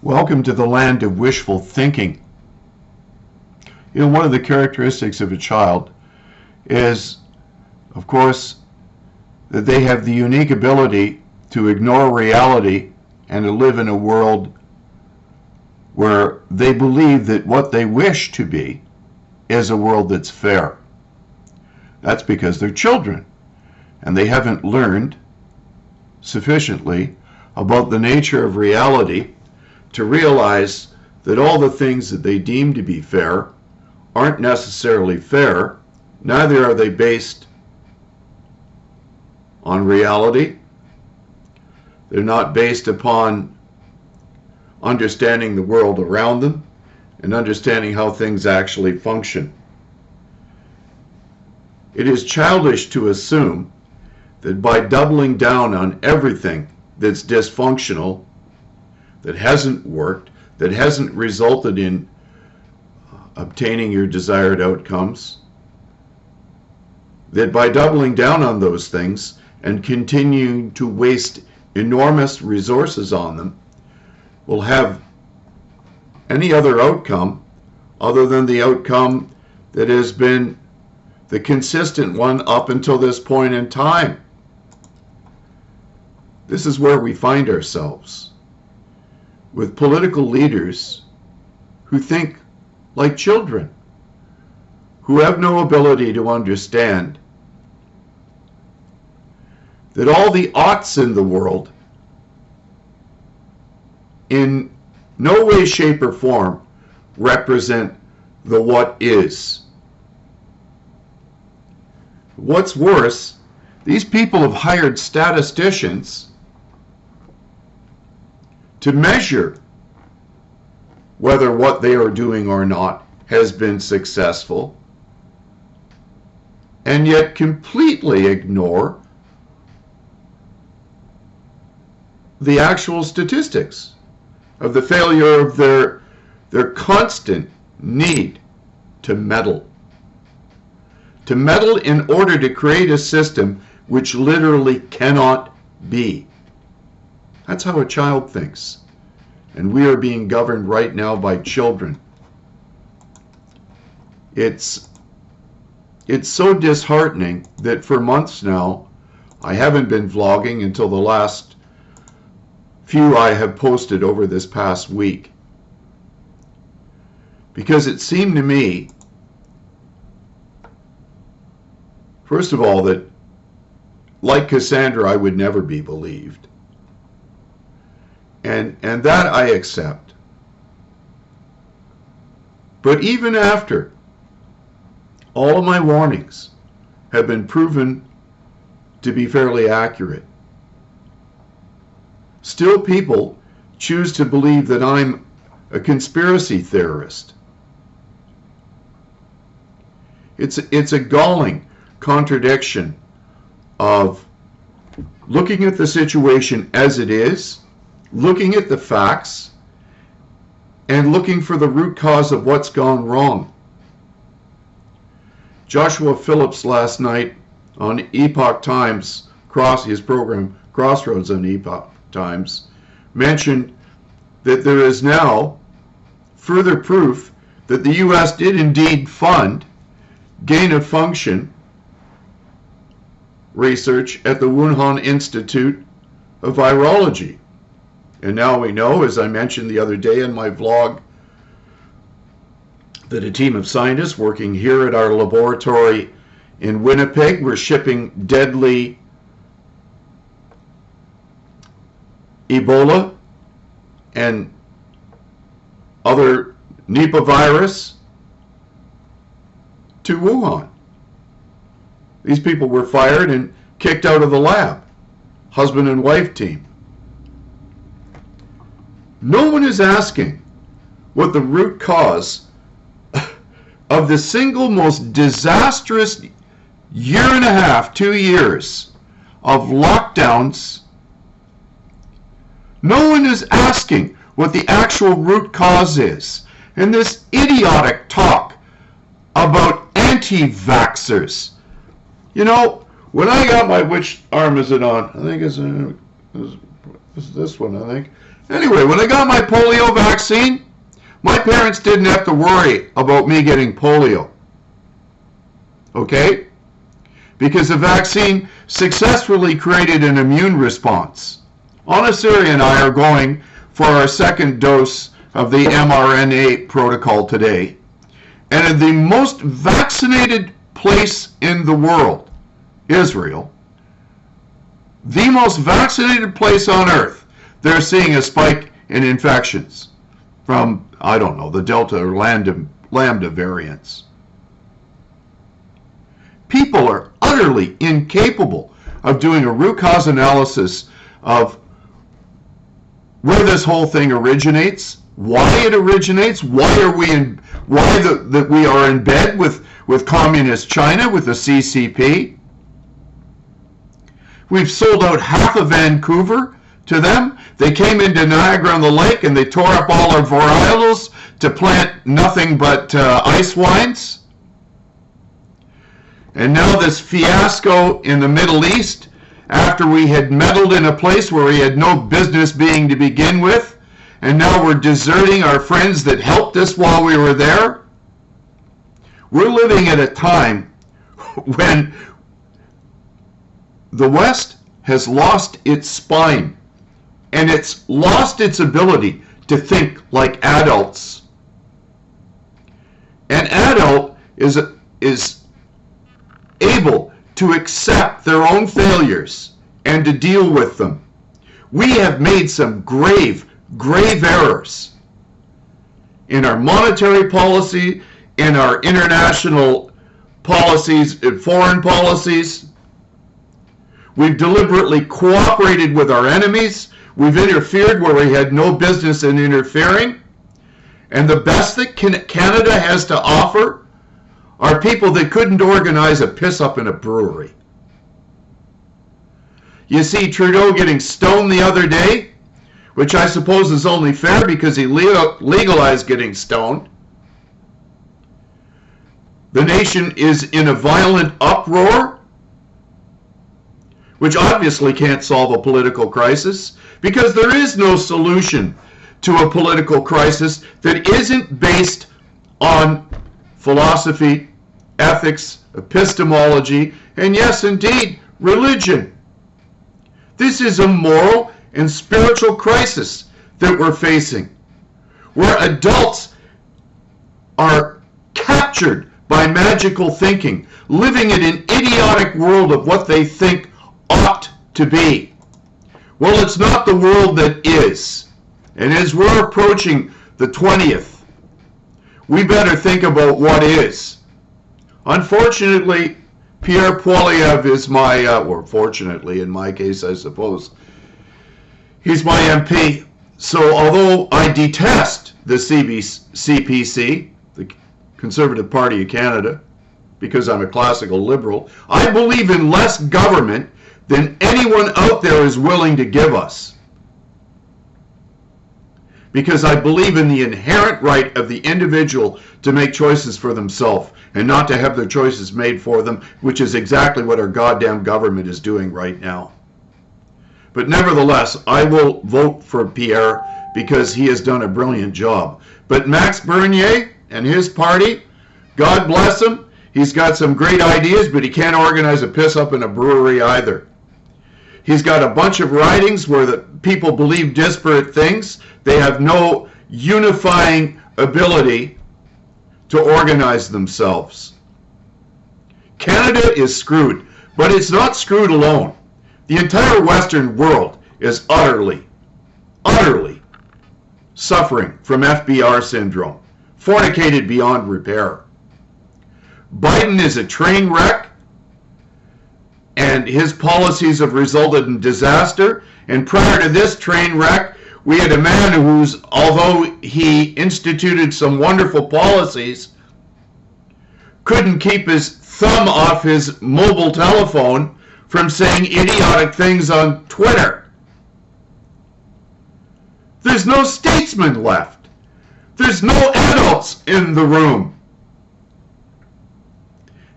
Welcome to the land of wishful thinking. You know, one of the characteristics of a child is, of course, that they have the unique ability to ignore reality and to live in a world where they believe that what they wish to be is a world that's fair. That's because they're children and they haven't learned sufficiently about the nature of reality to realize that all the things that they deem to be fair aren't necessarily fair, neither are they based on reality. They're not based upon understanding the world around them and understanding how things actually function. It is childish to assume that by doubling down on everything that's dysfunctional, that hasn't worked, that hasn't resulted in obtaining your desired outcomes, that by doubling down on those things and continuing to waste enormous resources on them will have any other outcome other than the outcome that has been the consistent one up until this point in time. This is where we find ourselves, with political leaders who think like children, who have no ability to understand that all the oughts in the world in no way, shape, or form represent the what is. What's worse, these people have hired statisticians to measure whether what they are doing or not has been successful, and yet completely ignore the actual statistics of the failure of their constant need to meddle. To meddle in order to create a system which literally cannot be. That's how a child thinks. And we are being governed right now by children. It's so disheartening that for months now, I haven't been vlogging until the last few I have posted over this past week. Because it seemed to me, first of all, that like Cassandra, I would never be believed. And that I accept. But even after all of my warnings have been proven to be fairly accurate, still people choose to believe that I'm a conspiracy theorist. It's a galling contradiction of looking at the situation as it is, looking at the facts, and looking for the root cause of what's gone wrong. Joshua Phillips last night on Epoch Times, his program Crossroads on Epoch Times, mentioned that there is now further proof that the U.S. did indeed fund gain-of-function research at the Wuhan Institute of Virology. And now we know, as I mentioned the other day in my vlog, that a team of scientists working here at our laboratory in Winnipeg were shipping deadly Ebola and other Nipah virus to Wuhan. These people were fired and kicked out of the lab, husband and wife team. No one is asking what the root cause of the single most disastrous year and a half, 2 years of lockdowns. No one is asking what the actual root cause is. And this idiotic talk about anti-vaxxers. You know, when I got my, which arm is it on? I think it's this one, I think. Anyway, when I got my polio vaccine, my parents didn't have to worry about me getting polio. Okay? Because the vaccine successfully created an immune response. Anasiri and I are going for our second dose of the mRNA protocol today. And in the most vaccinated place in the world, Israel, the most vaccinated place on earth, they're seeing a spike in infections from, I don't know, the Delta or Lambda variants. People are utterly incapable of doing a root cause analysis of where this whole thing originates, why it originates, why that we are in bed with communist China, with the CCP. We've sold out half of Vancouver to them. They came into Niagara-on-the-Lake and they tore up all our varietals to plant nothing but ice wines. And now this fiasco in the Middle East, after we had meddled in a place where we had no business being to begin with, and now we're deserting our friends that helped us while we were there. We're living at a time when the West has lost its spine, and it's lost its ability to think like adults. An adult is able to accept their own failures and to deal with them. We have made some grave errors in our monetary policy, in our international policies, in foreign policies. We've deliberately cooperated with our enemies. We've interfered where we had no business in interfering. And the best that Canada has to offer are people that couldn't organize a piss-up in a brewery. You see Trudeau getting stoned the other day, which I suppose is only fair because he legalized getting stoned. The nation is in a violent uproar, which obviously can't solve a political crisis, because there is no solution to a political crisis that isn't based on philosophy, ethics, epistemology, and yes, indeed, religion. This is a moral and spiritual crisis that we're facing, where adults are captured by magical thinking, living in an idiotic world of what they think ought to be. Well, it's not the world that is. And as we're approaching the 20th, we better think about what is. Unfortunately, Pierre Poilievre is my, or fortunately in my case, I suppose, he's my MP. So although I detest the CPC, the Conservative Party of Canada, because I'm a classical liberal, I believe in less government than anyone out there is willing to give us. Because I believe in the inherent right of the individual to make choices for themselves and not to have their choices made for them, which is exactly what our goddamn government is doing right now. But nevertheless, I will vote for Pierre because he has done a brilliant job. But Max Bernier and his party, God bless him, he's got some great ideas, but he can't organize a piss-up in a brewery either. He's got a bunch of writings where the people believe disparate things. They have no unifying ability to organize themselves. Canada is screwed, but it's not screwed alone. The entire Western world is utterly suffering from FBR syndrome, fornicated beyond repair. Biden is a train wreck, and his policies have resulted in disaster. And prior to this train wreck, we had a man who's, although he instituted some wonderful policies, couldn't keep his thumb off his mobile telephone from saying idiotic things on Twitter. There's no statesman left. There's no adults in the room.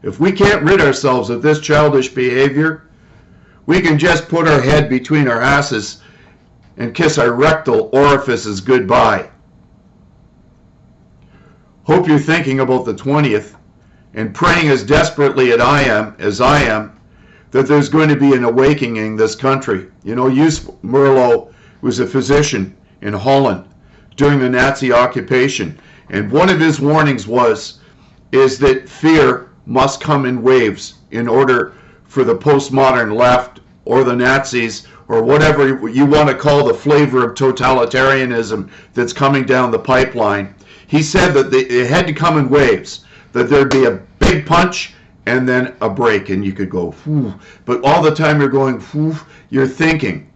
If we can't rid ourselves of this childish behavior, we can just put our head between our asses and kiss our rectal orifices goodbye. Hope you're thinking about the 20th and praying as desperately as I am, that there's going to be an awakening in this country. You know, Jus Merlo was a physician in Holland during the Nazi occupation, and one of his warnings is that fear must come in waves in order for the postmodern left or the Nazis or whatever you want to call the flavor of totalitarianism that's coming down the pipeline. He said that it had to come in waves, that there'd be a big punch and then a break, and you could go, whew. But all the time you're going, whew, you're thinking,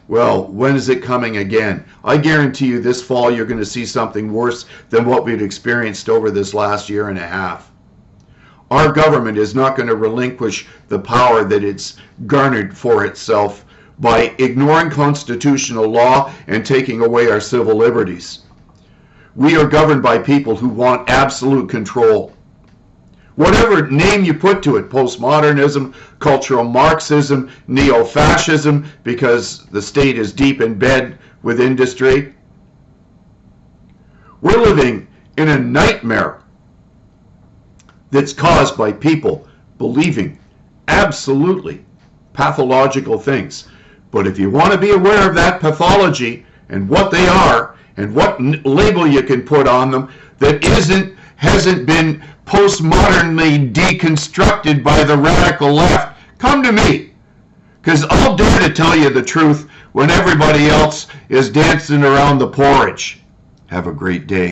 well, when is it coming again? I guarantee you this fall you're going to see something worse than what we've experienced over this last year and a half. Our government is not going to relinquish the power that it's garnered for itself by ignoring constitutional law and taking away our civil liberties. We are governed by people who want absolute control. Whatever name you put to it, postmodernism, cultural Marxism, neo-fascism, because the state is deep in bed with industry. We're living in a nightmare that's caused by people believing absolutely pathological things. But if you want to be aware of that pathology and what they are and what label you can put on them that hasn't been postmodernly deconstructed by the radical left, come to me, because I'll dare to tell you the truth when everybody else is dancing around the porridge. Have a great day.